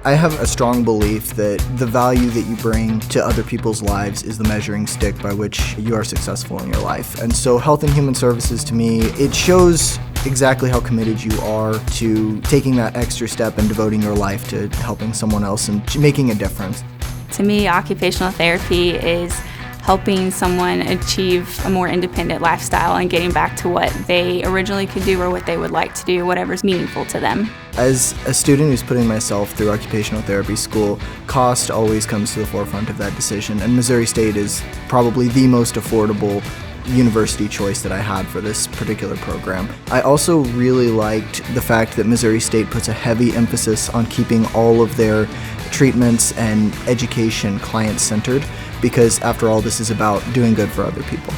I have a strong belief that the value that you bring to other people's lives is the measuring stick by which you are successful in your life. And so Health and Human Services, to me, it shows exactly how committed you are to taking that extra step and devoting your life to helping someone else and making a difference. To me, occupational therapy is helping someone achieve a more independent lifestyle and getting back to what they originally could do or what they would like to do, whatever's meaningful to them. As a student who's putting myself through occupational therapy school, cost always comes to the forefront of that decision, and Missouri State is probably the most affordable university choice that I had for this particular program. I also really liked the fact that Missouri State puts a heavy emphasis on keeping all of their treatments and education client-centered, because after all, this is about doing good for other people.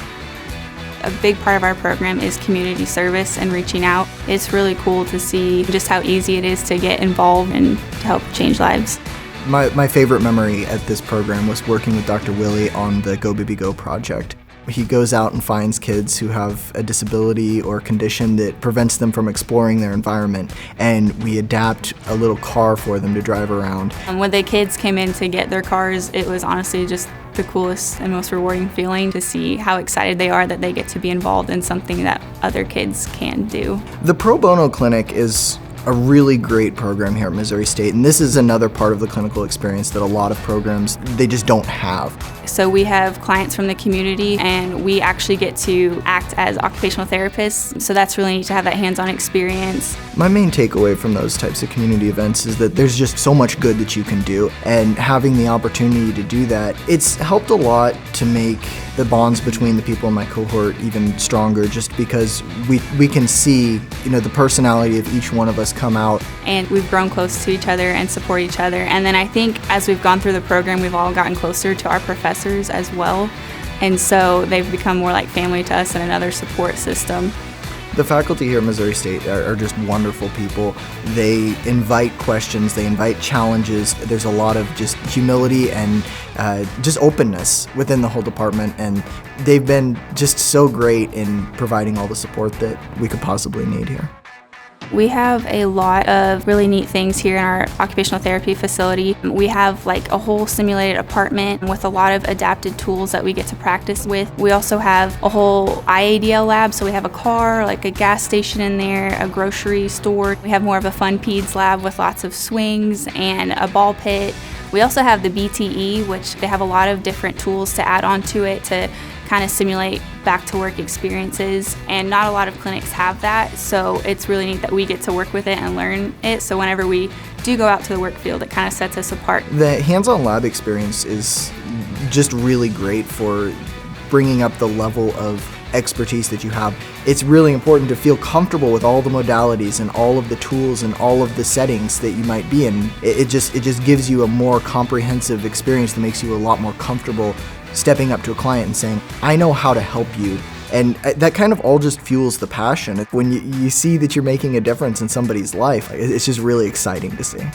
A big part of our program is community service and reaching out. It's really cool to see just how easy it is to get involved and to help change lives. My favorite memory at this program was working with Dr. Willie on the Go Baby Go project. He goes out and finds kids who have a disability or condition that prevents them from exploring their environment, and we adapt a little car for them to drive around. And when the kids came in to get their cars, it was honestly just the coolest and most rewarding feeling to see how excited they are that they get to be involved in something that other kids can do. The Pro Bono Clinic is a really great program here at Missouri State, and this is another part of the clinical experience that a lot of programs, they just don't have. So we have clients from the community, and we actually get to act as occupational therapists, so that's really neat to have that hands-on experience. My main takeaway from those types of community events is that there's just so much good that you can do, and having the opportunity to do that, it's helped a lot to make the bonds between the people in my cohort even stronger, just because we can see, the personality of each one of us come out. And we've grown close to each other and support each other. And then I think as we've gone through the program, we've all gotten closer to our professors as well. And so they've become more like family to us and another support system. The faculty here at Missouri State are just wonderful people. They invite questions, they invite challenges. There's a lot of just humility and just openness within the whole department, and they've been just so great in providing all the support that we could possibly need here. We have a lot of really neat things here in our occupational therapy facility. We have like a whole simulated apartment with a lot of adapted tools that we get to practice with. We also have a whole IADL lab, so we have a car, like a gas station in there, a grocery store. We have more of a fun peds lab with lots of swings and a ball pit. We also have the BTE, which they have a lot of different tools to add on to it to kind of simulate back to work experiences, and not a lot of clinics have that, so it's really neat that we get to work with it and learn it, so whenever we do go out to the work field, it kind of sets us apart. The hands-on lab experience is just really great for bringing up the level of expertise that you have. It's really important to feel comfortable with all the modalities and all of the tools and all of the settings that you might be in. It just gives you a more comprehensive experience that makes you a lot more comfortable stepping up to a client and saying, I know how to help you. And that kind of all just fuels the passion. When you see that you're making a difference in somebody's life, it's just really exciting to see.